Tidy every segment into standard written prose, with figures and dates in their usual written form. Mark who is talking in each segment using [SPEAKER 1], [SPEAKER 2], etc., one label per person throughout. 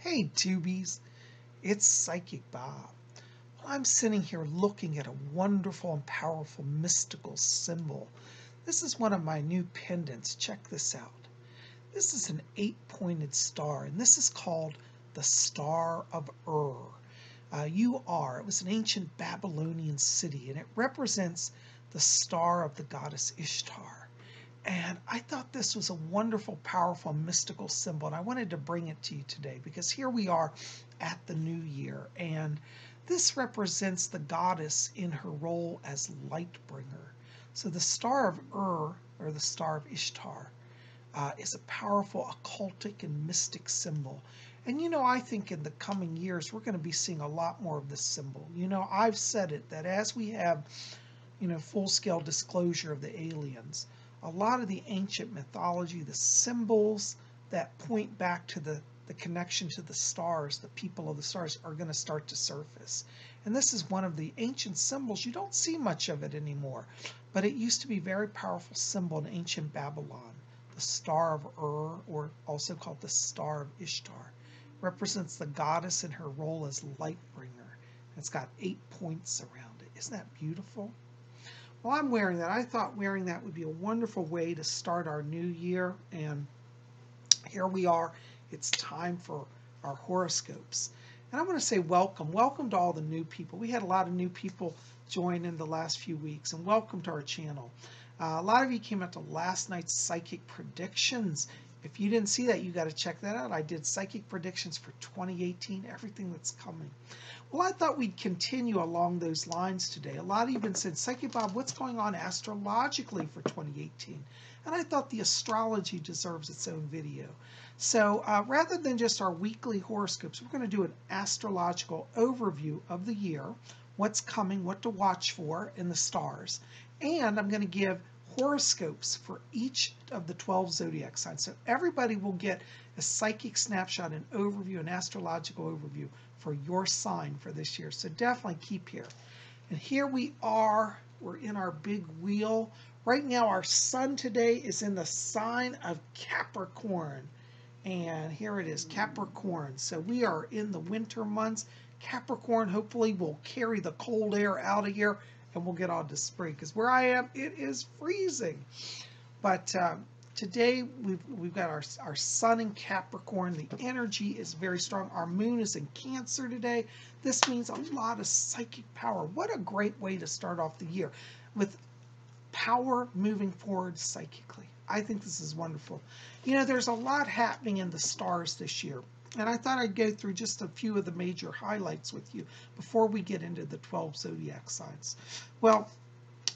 [SPEAKER 1] Hey Tubies, it's Psychic Bob. Well, I'm sitting here looking at a wonderful and powerful mystical symbol. This is one of my new pendants. Check this out. This is an 8-pointed star, and this is called the Star of It was an ancient Babylonian city, and it represents the star of the goddess Ishtar. And I thought this was a wonderful, powerful, mystical symbol, and I wanted to bring it to you today because here we are at the new year, and this represents the goddess in her role as light bringer. So the Star of or the Star of Ishtar, is a powerful occultic and mystic symbol. And I think in the coming years we're going to be seeing a lot more of this symbol. I've said it that as we have full-scale disclosure of the aliens, a lot of the ancient mythology, the symbols that point back to the connection to the stars, the people of the stars, are going to start to surface. And this is one of the ancient symbols. You don't see much of it anymore, but it used to be a very powerful symbol in ancient Babylon. The Star of or also called the Star of Ishtar, represents the goddess in her role as light bringer. It's got 8 points around it. Isn't that beautiful? Well, I'm wearing that. I thought wearing that would be a wonderful way to start our new year. And here we are. It's time for our horoscopes. And I want to say welcome. Welcome to all the new people. We had a lot of new people join in the last few weeks. And welcome to our channel. A lot of you came out to last night's psychic predictions. If you didn't see that, you got to check that out. I did psychic predictions for 2018, everything that's coming. Well, I thought we'd continue along those lines today. A lot of you even said, Psychic Bob, what's going on astrologically for 2018? And I thought the astrology deserves its own video. So rather than just our weekly horoscopes, we're going to do an astrological overview of the year, what's coming, what to watch for in the stars. And I'm going to give horoscopes for each of the 12 zodiac signs. So everybody will get a psychic snapshot, an overview, an astrological overview for your sign for this year. So definitely keep here. And here we are. We're in our big wheel. Right now our sun today is in the sign of Capricorn. And here it is, Capricorn. So we are in the winter months. Capricorn hopefully will carry the cold air out of here, and we'll get on to spring, because where I am, it is freezing. But today we've got our sun in Capricorn. The energy is very strong. Our moon is in Cancer today. This means a lot of psychic power. What a great way to start off the year, with power moving forward psychically. I think this is wonderful. There's a lot happening in the stars this year. And I thought I'd go through just a few of the major highlights with you before we get into the 12 zodiac signs. Well,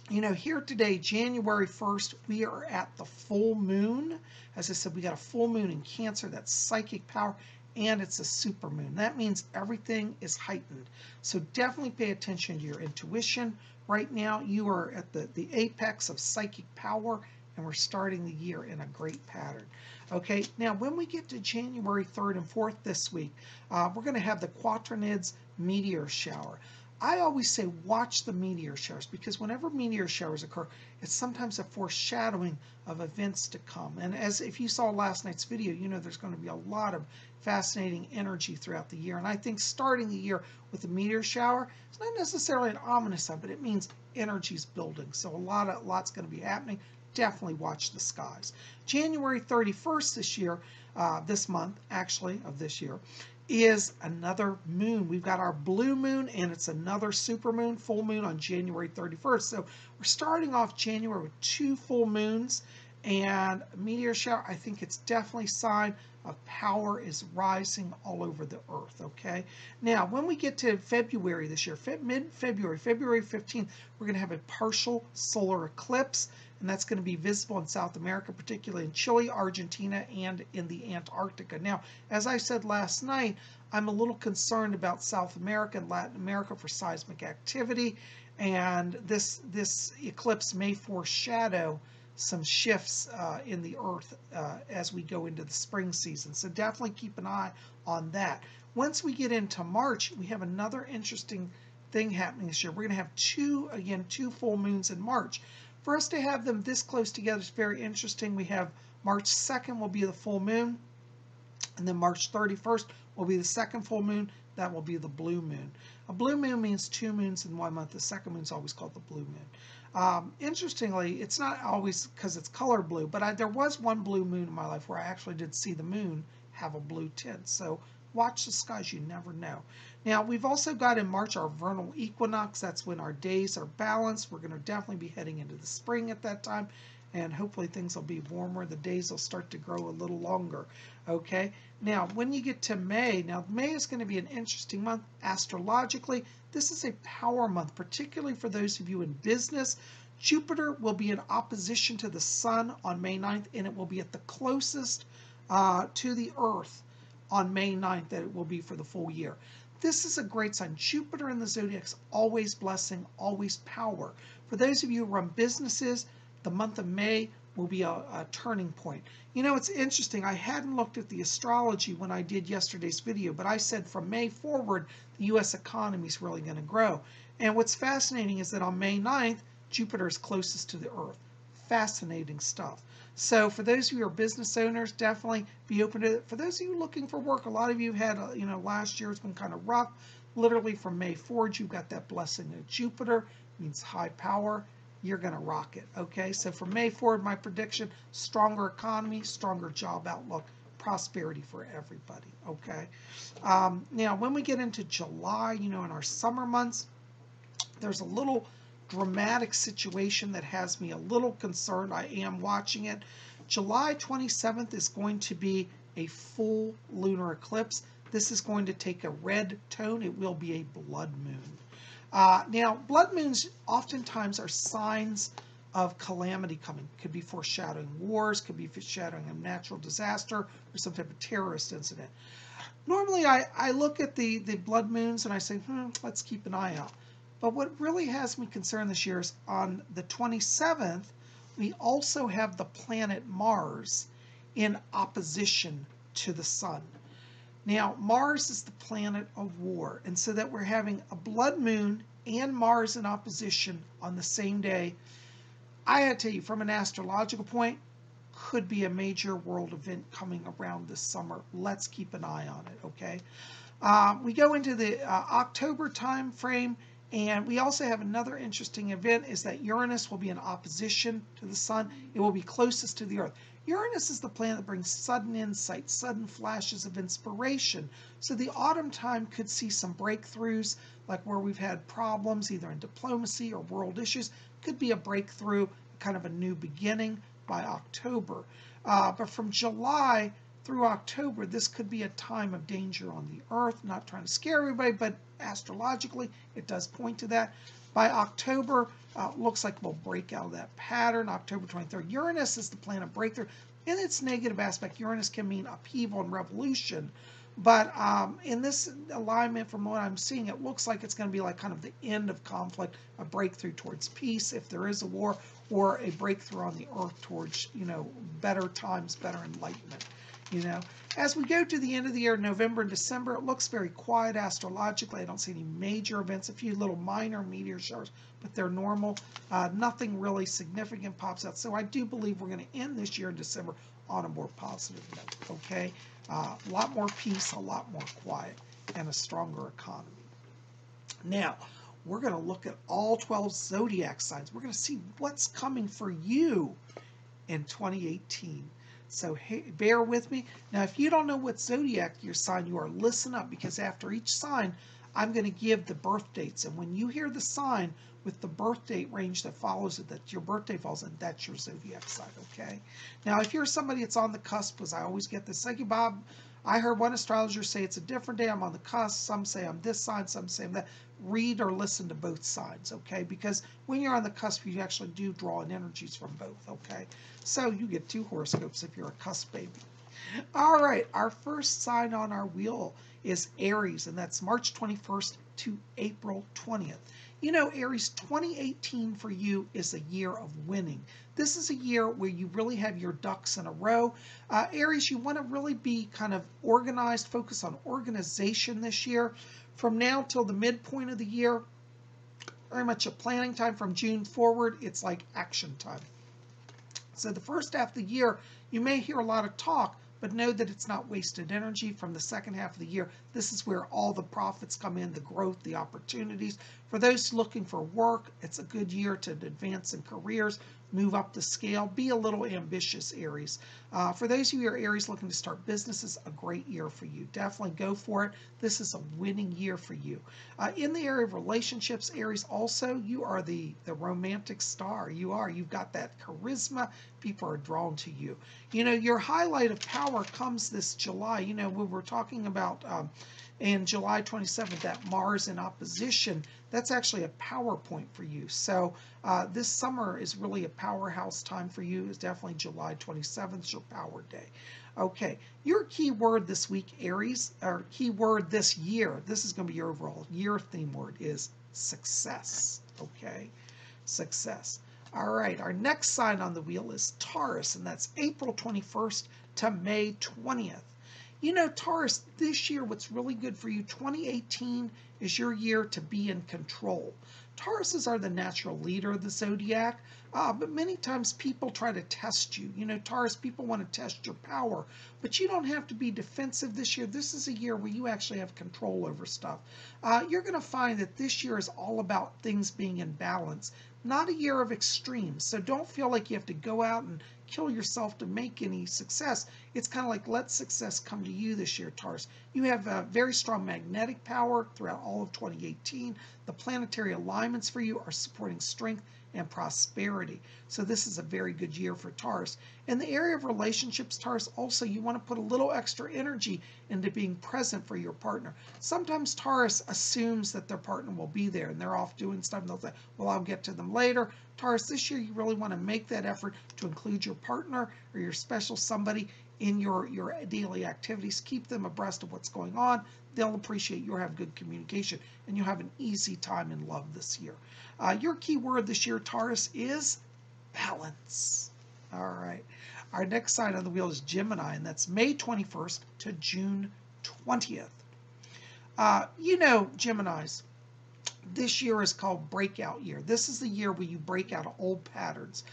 [SPEAKER 1] here today, January 1st, we are at the full moon. As I said, we got a full moon in Cancer. That's psychic power, and it's a super moon. That means everything is heightened. So definitely pay attention to your intuition. Right now, you are at the apex of psychic power, and we're starting the year in a great pattern. Okay, now when we get to January 3rd and 4th this week, we're going to have the Quaternids meteor shower. I always say watch the meteor showers, because whenever meteor showers occur, it's sometimes a foreshadowing of events to come. And as if you saw last night's video, there's going to be a lot of fascinating energy throughout the year. And I think starting the year with a meteor shower, it's not necessarily an ominous sign, but it means energy's building. So lots going to be happening. Definitely watch the skies. January 31st this month, of this year, is another moon. We've got our blue moon, and it's another super moon, full moon on January 31st. So we're starting off January with 2 full moons and a meteor shower. I think it's definitely a sign of power is rising all over the earth, okay? Now, when we get to February this year, mid-February, February 15th, we're going to have a partial solar eclipse, and that's going to be visible in South America, particularly in Chile, Argentina, and in the Antarctica. Now, as I said last night, I'm a little concerned about South America and Latin America for seismic activity, and this eclipse may foreshadow some shifts in the earth as we go into the spring season. So definitely keep an eye on that. Once we get into March, we have another interesting thing happening this year. We're going to have two full moons in March. For us to have them this close together is very interesting. We have March 2nd will be the full moon. And then March 31st will be the second full moon. That will be the blue moon. A blue moon means 2 moons in 1 month. The second moon is always called the blue moon. Interestingly, it's not always because it's color blue, but there was one blue moon in my life where I actually did see the moon have a blue tint. So watch the skies, you never know. Now, we've also got in March our vernal equinox. That's when our days are balanced. We're going to definitely be heading into the spring at that time, and hopefully things will be warmer. The days will start to grow a little longer. Okay, now when you get to May, now May is going to be an interesting month astrologically. This is a power month, particularly for those of you in business. Jupiter will be in opposition to the sun on May 9th, and it will be at the closest to the earth on May 9th that it will be for the full year. This is a great sign. Jupiter in the zodiac is always blessing, always power. For those of you who run businesses, the month of May will be a turning point. You know, it's interesting. I hadn't looked at the astrology when I did yesterday's video, but I said from May forward, the U.S. economy is really going to grow. And what's fascinating is that on May 9th, Jupiter is closest to the Earth. Fascinating stuff. So for those of you who are business owners, definitely be open to it. For those of you looking for work, a lot of you had, last year has been kind of rough. Literally from May forward, you've got that blessing of Jupiter, means high power. You're going to rock it, okay? So from May forward, my prediction, stronger economy, stronger job outlook, prosperity for everybody, okay? Now, when we get into July, in our summer months, there's a little dramatic situation that has me a little concerned. I am watching it. July 27th is going to be a full lunar eclipse. This is going to take a red tone. It will be a blood moon. Now, blood moons oftentimes are signs of calamity coming. Could be foreshadowing wars, could be foreshadowing a natural disaster or some type of terrorist incident. Normally, I look at the blood moons and I say, let's keep an eye out. But what really has me concerned this year is on the 27th, we also have the planet Mars in opposition to the sun. Now, Mars is the planet of war, and so that we're having a blood moon and Mars in opposition on the same day, I had to tell you, from an astrological point, could be a major world event coming around this summer. Let's keep an eye on it, okay? We go into the October time frame, and we also have another interesting event is that Uranus will be in opposition to the sun. It will be closest to the Earth. Uranus is the planet that brings sudden insight, sudden flashes of inspiration. So the autumn time could see some breakthroughs, like where we've had problems either in diplomacy or world issues. Could be a breakthrough, kind of a new beginning by October. But from July through October, this could be a time of danger on the Earth. Not trying to scare everybody, but astrologically, it does point to that. By October, looks like we'll break out of that pattern. October 23rd, Uranus is the planet of breakthrough. In its negative aspect, Uranus can mean upheaval and revolution. But in this alignment, from what I'm seeing, it looks like it's going to be like kind of the end of conflict, a breakthrough towards peace if there is a war, or a breakthrough on the Earth towards, better times, better enlightenment. As we go to the end of the year, November and December, it looks very quiet astrologically. I don't see any major events, a few little minor meteor showers, but they're normal. Nothing really significant pops out. So I do believe we're going to end this year in December on a more positive note, okay? A lot more peace, a lot more quiet, and a stronger economy. Now, we're going to look at all 12 zodiac signs. We're going to see what's coming for you in 2018. So hey, bear with me. Now, if you don't know what zodiac your sign you are, listen up, because after each sign, I'm going to give the birth dates. And when you hear the sign with the birth date range that follows it, that your birthday falls in, that's your zodiac sign, okay? Now, if you're somebody that's on the cusp, because I always get this, thank you, Bob. I heard one astrologer say it's a different day. I'm on the cusp. Some say I'm this sign, some say I'm that. Read or listen to both sides, okay? Because when you're on the cusp, you actually do draw in energies from both, okay? So you get 2 horoscopes if you're a cusp baby. All right, our first sign on our wheel is Aries, and that's March 21st to April 20th. Aries, 2018 for you is a year of winning. This is a year where you really have your ducks in a row. Aries, you want to really be kind of organized, focus on organization this year. From now till the midpoint of the year, very much a planning time. From June forward, it's like action time. So the first half of the year, you may hear a lot of talk, but know that it's not wasted energy. From the second half of the year, this is where all the profits come in, the growth, the opportunities. For those looking for work, it's a good year to advance in careers, move up the scale, be a little ambitious, Aries. For those of you who are Aries looking to start businesses, a great year for you. Definitely go for it. This is a winning year for you. In the area of relationships, Aries, also, you are the romantic star. You've got that charisma. People are drawn to you. You know, your highlight of power comes this July. You know, we were talking about in July 27th, that Mars in opposition, that's actually a power point for you. So this summer is really a powerhouse time for you. It's definitely July 27th, your power day. Okay, your key word this week, Aries, or key word this year, this is going to be your overall year theme word, is success. Okay, success. All right, our next sign on the wheel is Taurus, and that's April 21st to May 20th. You know, Taurus, this year, what's really good for you, 2018 is your year to be in control. Tauruses are the natural leader of the zodiac, but many times people try to test you. You know, Taurus, people want to test your power, but you don't have to be defensive this year. This is a year where you actually have control over stuff. You're going to find that this year is all about things being in balance, not a year of extremes. So don't feel like you have to go out and kill yourself to make any success. It's kind of like let success come to you this year, Taurus. You have a very strong magnetic power throughout all of 2018. The planetary alignments for you are supporting strength and prosperity. So this is a very good year for Taurus. In the area of relationships, Taurus, also you want to put a little extra energy into being present for your partner. Sometimes Taurus assumes that their partner will be there and they're off doing stuff and they'll say, well, I'll get to them later. Taurus, this year you really want to make that effort to include your partner or your special somebody in your daily activities. Keep them abreast of what's going on. They'll appreciate you'll have good communication and you'll have an easy time in love this year. Your key word this year, Taurus, is balance. All right. Our next sign on the wheel is Gemini, and that's May 21st to June 20th. You know, Geminis, this year is called breakout year. This is the year where you break out of old patterns.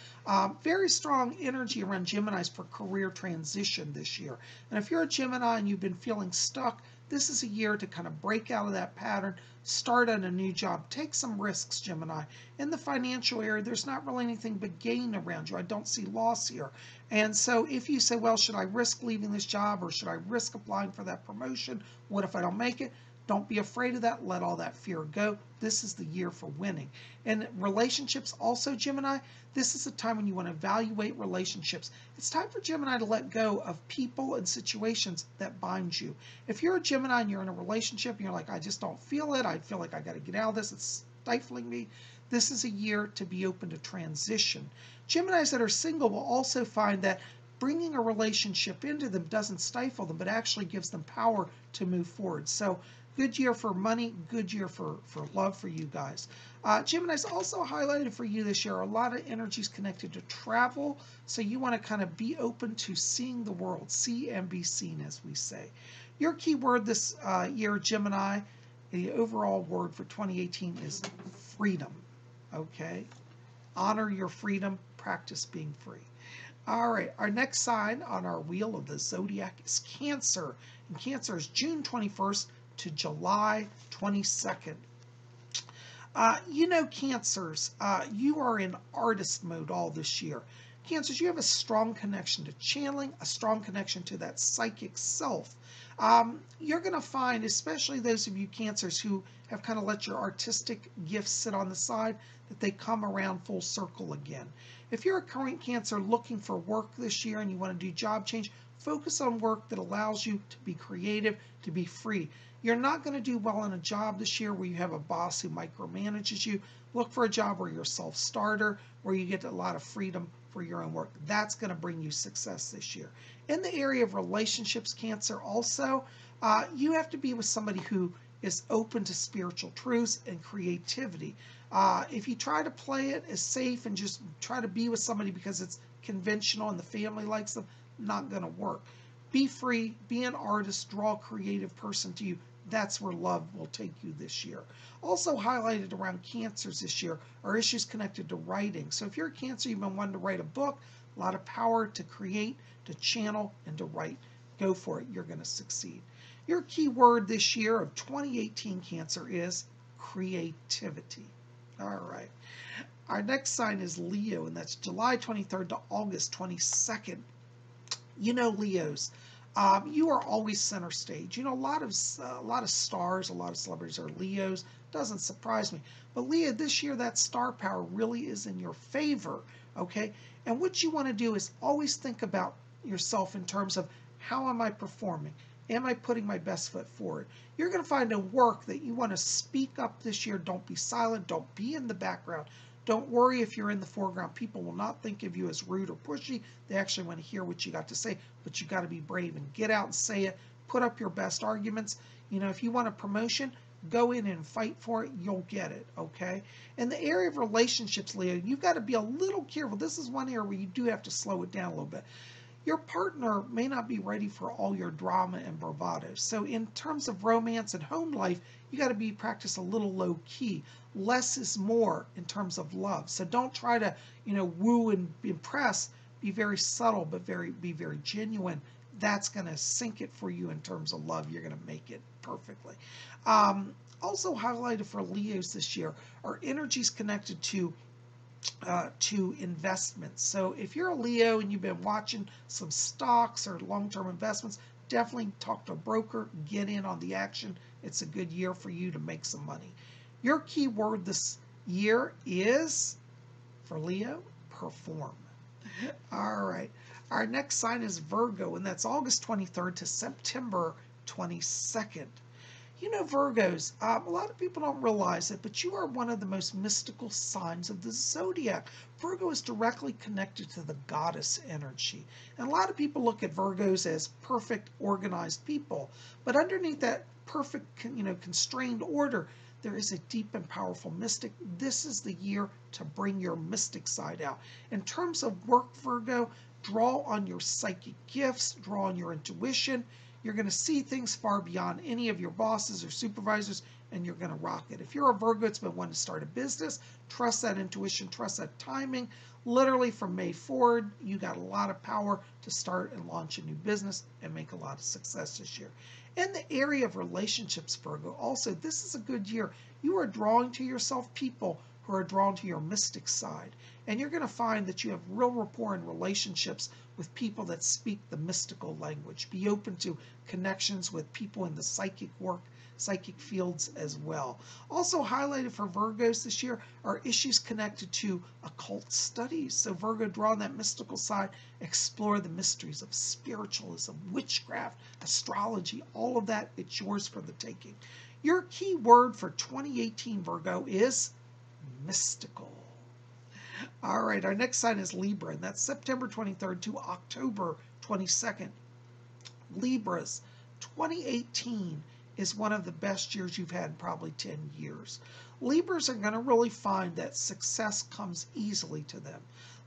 [SPEAKER 1] Very strong energy around Geminis for career transition this year. And if you're a Gemini and you've been feeling stuck, this is a year to kind of break out of that pattern, start on a new job, take some risks, Gemini. In the financial area, there's not really anything but gain around you. I don't see loss here. And so if you say, well, should I risk leaving this job or should I risk applying for that promotion? What if I don't make it? Don't be afraid of that. Let all that fear go. This is the year for winning. And relationships also, Gemini, this is a time when you want to evaluate relationships. It's time for Gemini to let go of people and situations that bind you. If you're a Gemini and you're in a relationship and you're like, I just don't feel it, I feel like I got to get out of this, it's stifling me, this is a year to be open to transition. Geminis that are single will also find that bringing a relationship into them doesn't stifle them, but actually gives them power to move forward. So good year for money, good year for love for you guys. Gemini's also highlighted for you this year, a lot of energies connected to travel. So you want to kind of be open to seeing the world, see and be seen, as we say. Your key word this year, Gemini, the overall word for 2018 is freedom. Okay? Honor your freedom, practice being free. All right, our next sign on our wheel of the zodiac is Cancer. And Cancer is June 21st to July 22nd. You know, Cancers, you are in artist mode all this year. Cancers, you have a strong connection to channeling, a strong connection to that psychic self. You're going to find, especially those of you Cancers who have kind of let your artistic gifts sit on the side, that they come around full circle again. If you're a current Cancer looking for work this year and you want to do job change, focus on work that allows you to be creative, to be free. You're not going to do well in a job this year where you have a boss who micromanages you. Look for a job where you're a self-starter, where you get a lot of freedom for your own work. That's going to bring you success this year. In the area of relationships, Cancer, also, you have to be with somebody who is open to spiritual truths and creativity. If you try to play it as safe and just try to be with somebody because it's conventional and the family likes them, not going to work. Be free, be an artist, draw a creative person to you. That's where love will take you this year. Also highlighted around Cancers this year are issues connected to writing. So if you're a Cancer, you've been wanting to write a book, a lot of power to create, to channel, and to write. Go for it. You're going to succeed. Your key word this year of 2018 Cancer is creativity. All right. Our next sign is Leo, and that's July 23rd to August 22nd. You know, Leos, you are always center stage. You know, a lot of stars, a lot of celebrities are Leos. Doesn't surprise me. But Leo, this year that star power really is in your favor, okay? And what you want to do is always think about yourself in terms of how am I performing? Am I putting my best foot forward? You're going to find a work that you want to speak up this year. Don't be silent. Don't be in the background. Don't worry if you're in the foreground. People will not think of you as rude or pushy. They actually want to hear what you got to say, but you got to be brave and get out and say it. Put up your best arguments. You know, if you want a promotion, go in and fight for it. You'll get it, okay? In the area of relationships, Leo, you've got to be a little careful. This is one area where you do have to slow it down a little bit. Your partner may not be ready for all your drama and bravado. So in terms of romance and home life, you got to practice a little low key. Less is more in terms of love. So don't try to, woo and impress. Be very subtle, but be very genuine. That's going to sink it for you in terms of love. You're going to make it perfectly. Also highlighted for Leos this year are energies connected to investments. So if you're a Leo and you've been watching some stocks or long-term investments, definitely talk to a broker, get in on the action. It's a good year for you to make some money. Your key word this year is, for Leo, perform. All right. Our next sign is Virgo, and that's August 23rd to September 22nd. You know, Virgos, a lot of people don't realize it, but you are one of the most mystical signs of the zodiac. Virgo is directly connected to the goddess energy. And a lot of people look at Virgos as perfect, organized people. But underneath that perfect, constrained order, there is a deep and powerful mystic. This is the year to bring your mystic side out. In terms of work, Virgo, draw on your psychic gifts, draw on your intuition. You're going to see things far beyond any of your bosses or supervisors, and you're going to rock it. If you're a Virgo that's been wanting to start a business, trust that intuition, trust that timing. Literally from May forward, you got a lot of power to start and launch a new business and make a lot of success this year. In the area of relationships, Virgo, also, this is a good year. You are drawing to yourself people who are drawn to your mystic side. And you're going to find that you have real rapport in relationships with people that speak the mystical language. Be open to connections with people in the psychic fields as well. Also highlighted for Virgos this year are issues connected to occult studies. So Virgo, draw on that mystical side, explore the mysteries of spiritualism, witchcraft, astrology, all of that. It's yours for the taking. Your key word for 2018, Virgo, is mystical. All right, our next sign is Libra, and that's September 23rd to October 22nd. Libras, 2018 is one of the best years you've had in probably 10 years. Libras are going to really find that success comes easily to them.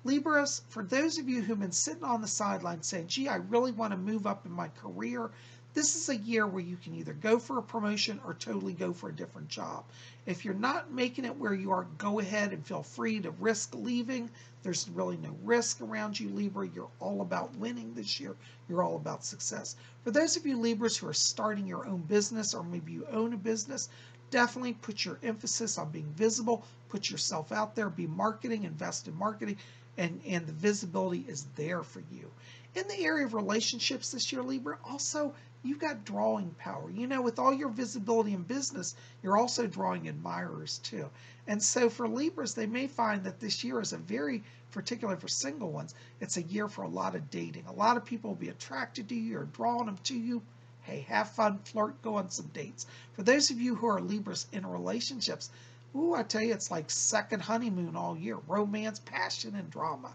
[SPEAKER 1] Libras, for those of you who've been sitting on the sidelines saying, gee, I really want to move up in my career, this is a year where you can either go for a promotion or totally go for a different job. If you're not making it where you are, go ahead and feel free to risk leaving. There's really no risk around you, Libra. You're all about winning this year. You're all about success. For those of you Libras who are starting your own business, or maybe you own a business, definitely put your emphasis on being visible. Put yourself out there. Be marketing. Invest in marketing. And the visibility is there for you. In the area of relationships this year, Libra, also, you've got drawing power. You know, with all your visibility in business, you're also drawing admirers too. And so for Libras, they may find that this year is a very, particularly for single ones, it's a year for a lot of dating. A lot of people will be attracted to you or drawing them to you. Hey, have fun, flirt, go on some dates. For those of you who are Libras in relationships, ooh, I tell you, it's like second honeymoon all year. Romance, passion, and drama.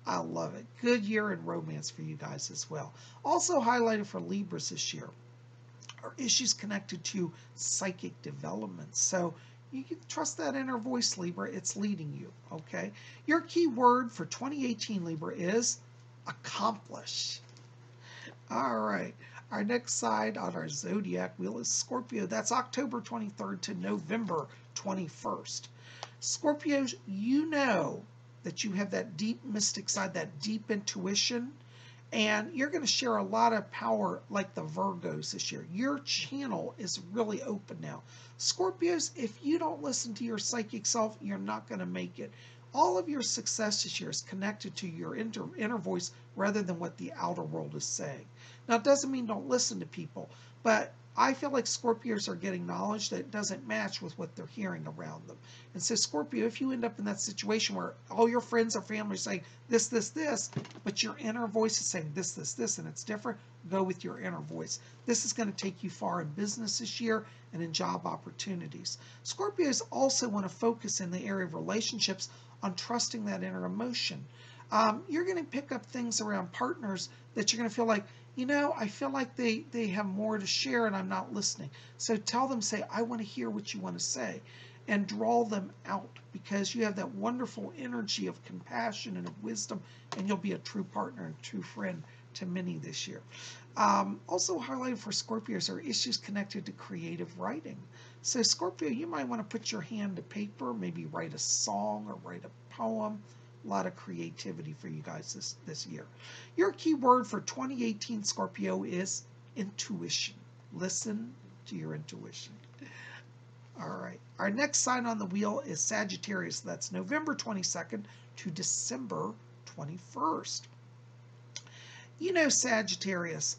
[SPEAKER 1] I love it. Good year in romance for you guys as well. Also highlighted for Libras this year are issues connected to psychic development. So you can trust that inner voice, Libra. It's leading you, okay? Your key word for 2018, Libra, is accomplish. All right. Our next sign on our zodiac wheel is Scorpio. That's October 23rd to November 21st. Scorpios, you know that you have that deep mystic side, that deep intuition, And you're going to share a lot of power like the Virgos this year. Your channel is really open now. Scorpios, if you don't listen to your psychic self, you're not going to make it. All of your success this year is connected to your inner voice rather than what the outer world is saying. Now, it doesn't mean don't listen to people, but I feel like Scorpios are getting knowledge that doesn't match with what they're hearing around them. And so, Scorpio, if you end up in that situation where all your friends or family are saying this, this, this, but your inner voice is saying this, this, this, and it's different, go with your inner voice. This is going to take you far in business this year and in job opportunities. Scorpios also want to focus in the area of relationships on trusting that inner emotion. You're going to pick up things around partners that you're going to feel like, you know, I feel like they have more to share and I'm not listening. So tell them, say, I want to hear what you want to say, and draw them out, because you have that wonderful energy of compassion and of wisdom, and you'll be a true partner and true friend to many this year. Also highlighted for Scorpios are issues connected to creative writing. So Scorpio, you might want to put your hand to paper, maybe write a song or write a poem. A lot of creativity for you guys this year. Your key word for 2018, Scorpio, is intuition. Listen to your intuition. All right. Our next sign on the wheel is Sagittarius. That's November 22nd to December 21st. You know, Sagittarius,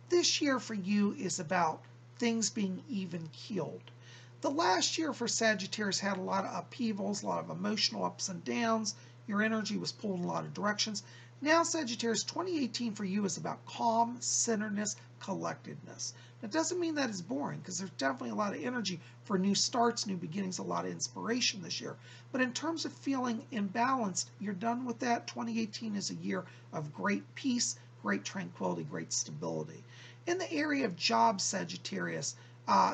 [SPEAKER 1] this year for you is about things being even keeled. The last year for Sagittarius had a lot of upheavals, a lot of emotional ups and downs. Your energy was pulled in a lot of directions. Now, Sagittarius, 2018 for you is about calm, centeredness, collectedness. That doesn't mean that it's boring, because there's definitely a lot of energy for new starts, new beginnings, a lot of inspiration this year. But in terms of feeling imbalanced, you're done with that. 2018 is a year of great peace, great tranquility, great stability. In the area of jobs, Sagittarius,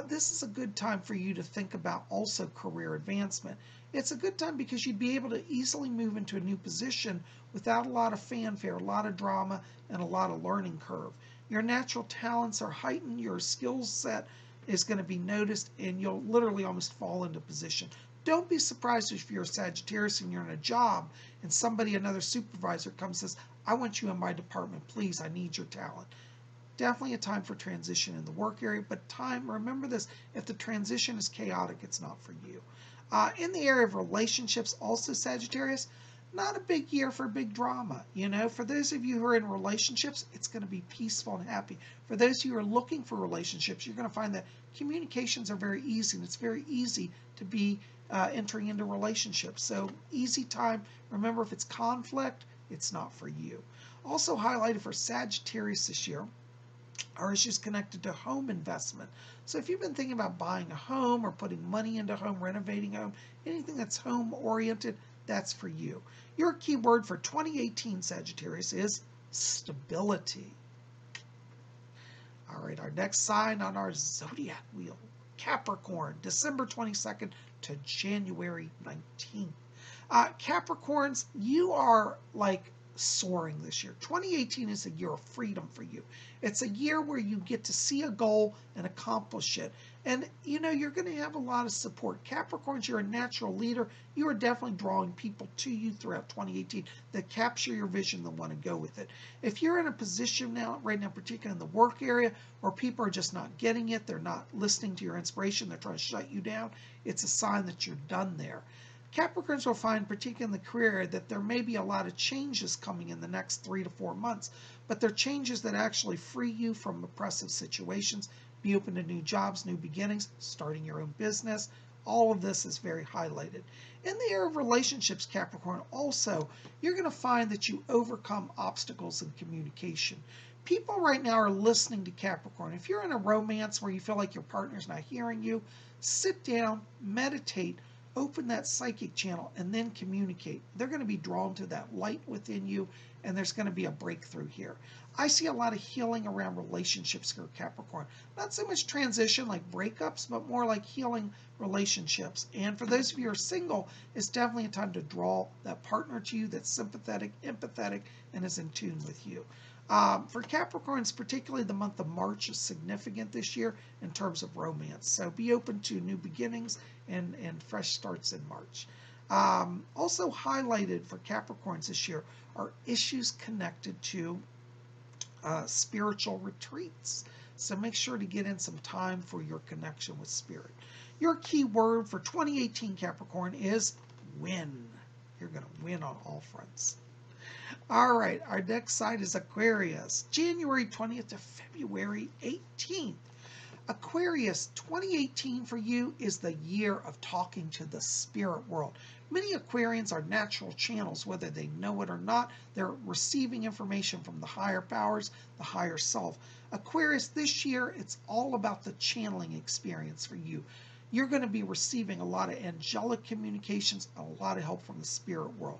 [SPEAKER 1] this is a good time for you to think about also career advancement. It's a good time because you'd be able to easily move into a new position without a lot of fanfare, a lot of drama, and a lot of learning curve. Your natural talents are heightened, your skill set is going to be noticed, and you'll literally almost fall into position. Don't be surprised if you're a Sagittarius and you're in a job and somebody, another supervisor, comes and says, I want you in my department, please, I need your talent. Definitely a time for transition in the work area, but remember this, if the transition is chaotic, it's not for you. In the area of relationships, also Sagittarius, not a big year for big drama. You know, for those of you who are in relationships, it's going to be peaceful and happy. For those of you who are looking for relationships, you're going to find that communications are very easy, and it's very easy to be entering into relationships. So easy time. Remember, if it's conflict, it's not for you. Also highlighted for Sagittarius this year are issues connected to home investment. So if you've been thinking about buying a home or putting money into a home, renovating a home, anything that's home oriented, that's for you. Your key word for 2018, Sagittarius, is stability. All right, our next sign on our zodiac wheel, Capricorn, December 22nd to January 19th. Capricorns, you are like soaring this year. 2018 is a year of freedom for you. It's a year where you get to see a goal and accomplish it. And, you know, you're going to have a lot of support. Capricorns, you're a natural leader. You are definitely drawing people to you throughout 2018 that capture your vision, that want to go with it. If you're in a position now, right now, particularly in the work area, where people are just not getting it, they're not listening to your inspiration, they're trying to shut you down, it's a sign that you're done there. Capricorns will find, particularly in the career area, that there may be a lot of changes coming in the next 3 to 4 months, but they're changes that actually free you from oppressive situations. Be open to new jobs, new beginnings, starting your own business. All of this is very highlighted. In the area of relationships, Capricorn, also, you're going to find that you overcome obstacles in communication. People right now are listening to Capricorn. If you're in a romance where you feel like your partner's not hearing you, sit down, meditate, open that psychic channel, and then communicate. They're going to be drawn to that light within you, and there's going to be a breakthrough here. I see a lot of healing around relationships here, Capricorn. Not so much transition like breakups, but more like healing relationships. And for those of you who are single, it's definitely a time to draw that partner to you that's sympathetic, empathetic, and is in tune with you. For Capricorns, particularly the month of March is significant this year in terms of romance. So be open to new beginnings and fresh starts in March. Also highlighted for Capricorns this year are issues connected to spiritual retreats. So make sure to get in some time for your connection with spirit. Your key word for 2018 Capricorn is win. You're going to win on all fronts. All right, our next sign is Aquarius, January 20th to February 18th. Aquarius, 2018 for you is the year of talking to the spirit world. Many Aquarians are natural channels, whether they know it or not. They're receiving information from the higher powers, the higher self. Aquarius, this year, it's all about the channeling experience for you. You're going to be receiving a lot of angelic communications, a lot of help from the spirit world.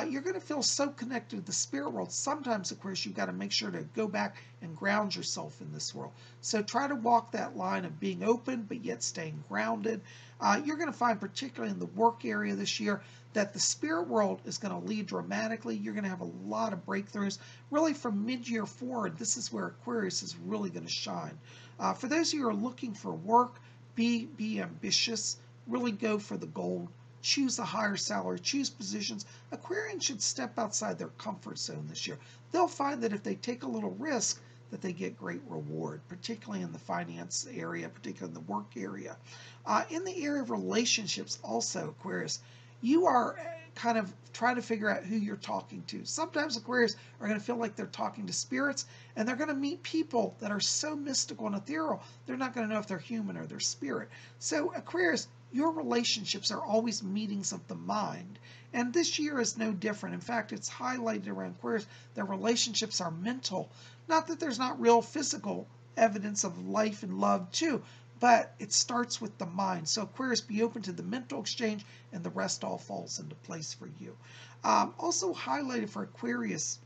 [SPEAKER 1] You're going to feel so connected to the spirit world. Sometimes, Aquarius, you've got to make sure to go back and ground yourself in this world. So try to walk that line of being open, but yet staying grounded. You're going to find, particularly in the work area this year, that the spirit world is going to lead dramatically. You're going to have a lot of breakthroughs. Really, from mid-year forward, this is where Aquarius is really going to shine. For those of you who are looking for work, be ambitious, really go for the gold, choose a higher salary, choose positions. Aquarians should step outside their comfort zone this year. They'll find that if they take a little risk, that they get great reward, particularly in the finance area, particularly in the work area. In the area of relationships also, Aquarius, you are kind of trying to figure out who you're talking to. Sometimes Aquarius are going to feel like they're talking to spirits, and they're going to meet people that are so mystical and ethereal, they're not going to know if they're human or they're spirit. So Aquarius, your relationships are always meetings of the mind. And this year is no different. In fact, it's highlighted around Aquarius that relationships are mental. Not that there's not real physical evidence of life and love too, but it starts with the mind. So Aquarius, be open to the mental exchange, and the rest all falls into place for you. Also highlighted for Aquarius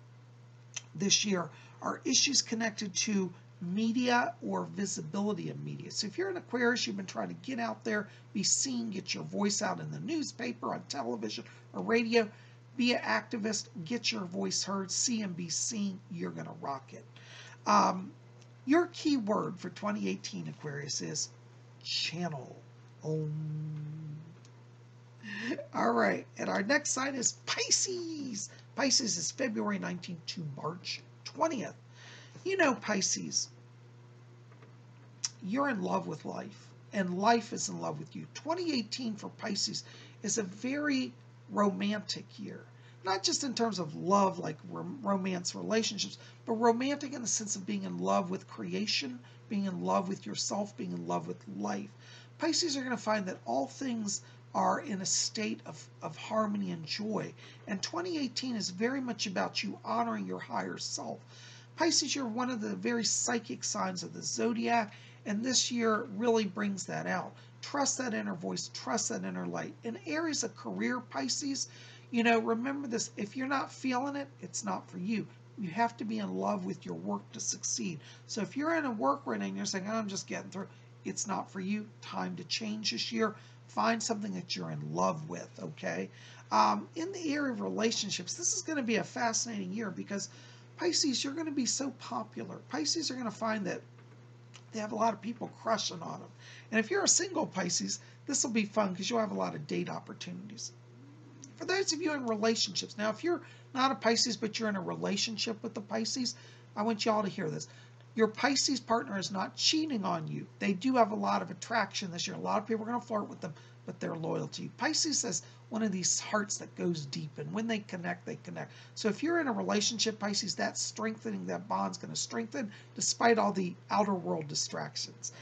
[SPEAKER 1] this year are issues connected to media or visibility of media. So if you're an Aquarius, you've been trying to get out there, be seen, get your voice out in the newspaper, on television, or radio, be an activist, get your voice heard, see and be seen, you're going to rock it. Your key word for 2018, Aquarius, is channel. All right, and our next sign is Pisces. Pisces is February 19th to March 20th. You know, Pisces, you're in love with life, and life is in love with you. 2018 for Pisces is a very romantic year. Not just in terms of love, like romance relationships, but romantic in the sense of being in love with creation, being in love with yourself, being in love with life. Pisces are going to find that all things are in a state of harmony and joy. And 2018 is very much about you honoring your higher self. Pisces, you're one of the very psychic signs of the zodiac, and this year really brings that out. Trust that inner voice, trust that inner light. In areas of career, Pisces, you know, remember this, if you're not feeling it, it's not for you. You have to be in love with your work to succeed. So if you're in a work right now and you're saying, oh, I'm just getting through, it's not for you. Time to change this year. Find something that you're in love with, okay? In the area of relationships, this is going to be a fascinating year because Pisces, you're going to be so popular. Pisces are going to find that they have a lot of people crushing on them. And if you're a single Pisces, this will be fun because you'll have a lot of date opportunities. For those of you in relationships, now if you're not a Pisces but you're in a relationship with the Pisces, I want you all to hear this. Your Pisces partner is not cheating on you. They do have a lot of attraction this year. A lot of people are going to flirt with them, but they're loyal to you. Pisces is one of these hearts that goes deep, and when they connect, they connect. So if you're in a relationship, Pisces, that strengthening, that bond's going to strengthen despite all the outer world distractions.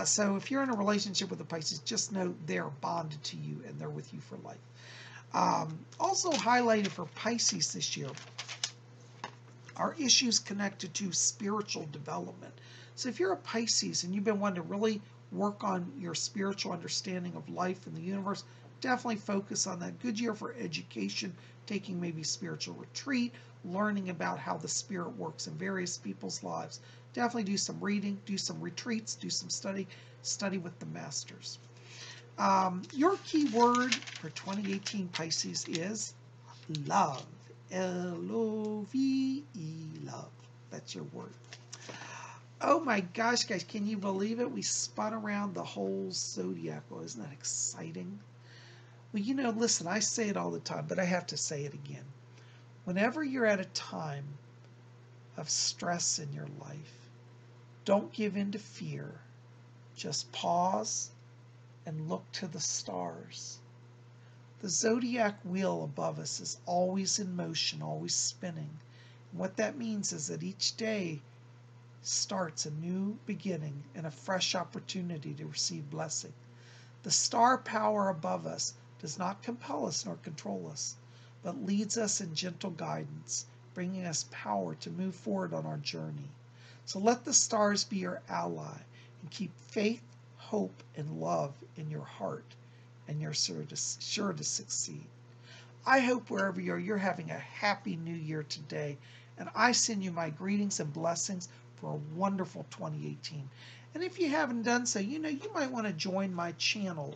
[SPEAKER 1] So if you're in a relationship with a Pisces, just know they're bonded to you and they're with you for life. Also highlighted for Pisces this year are issues connected to spiritual development. So if you're a Pisces and you've been wanting to really work on your spiritual understanding of life and the universe, definitely focus on that. Good year for education, taking maybe spiritual retreat, learning about how the spirit works in various people's lives. Definitely do some reading, do some retreats, do some study with the masters. Your key word for 2018 Pisces is love. L-O-V-E, love. That's your word. Oh my gosh, guys, can you believe it? We spun around the whole zodiac. Well, isn't that exciting? Well, you know, listen, I say it all the time, but I have to say it again. Whenever you're at a time of stress in your life. Don't give in to fear. Just pause and look to the stars. The zodiac wheel above us is always in motion, always spinning. And what that means is that each day starts a new beginning and a fresh opportunity to receive blessing. The star power above us does not compel us nor control us, but leads us in gentle guidance, bringing us power to move forward on our journey. So let the stars be your ally and keep faith, hope, and love in your heart, and you're sure to succeed. I hope wherever you're having a happy new year today, and I send you my greetings and blessings for a wonderful 2018. And if you haven't done so, you might want to join my channel.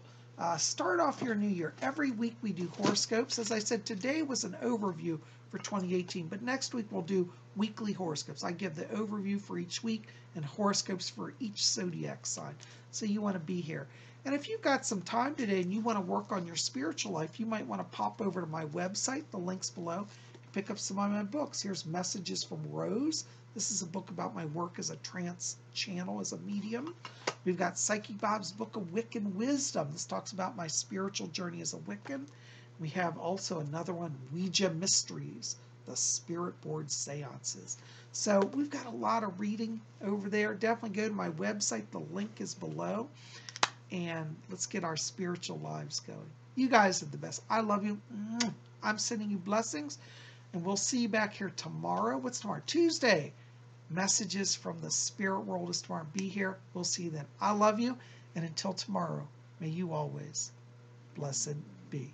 [SPEAKER 1] Start off your new year. Every week we do horoscopes. As I said, today was an overview for 2018, but next week we'll do weekly horoscopes. I give the overview for each week and horoscopes for each zodiac sign. So you want to be here. And if you've got some time today and you want to work on your spiritual life, you might want to pop over to my website, the link's below, pick up some of my books. Here's Messages from Rose. This is a book about my work as a trance channel, as a medium. We've got Psychic Bob's book of Wiccan Wisdom. This talks about my spiritual journey as a Wiccan. We have also another one, Ouija Mysteries, the Spirit Board Seances. So we've got a lot of reading over there. Definitely go to my website. The link is below. And let's get our spiritual lives going. You guys are the best. I love you. I'm sending you blessings. And we'll see you back here tomorrow. What's tomorrow? Tuesday. Messages from the spirit world is tomorrow. Be here. We'll see you then. I love you. And until tomorrow, may you always blessed be.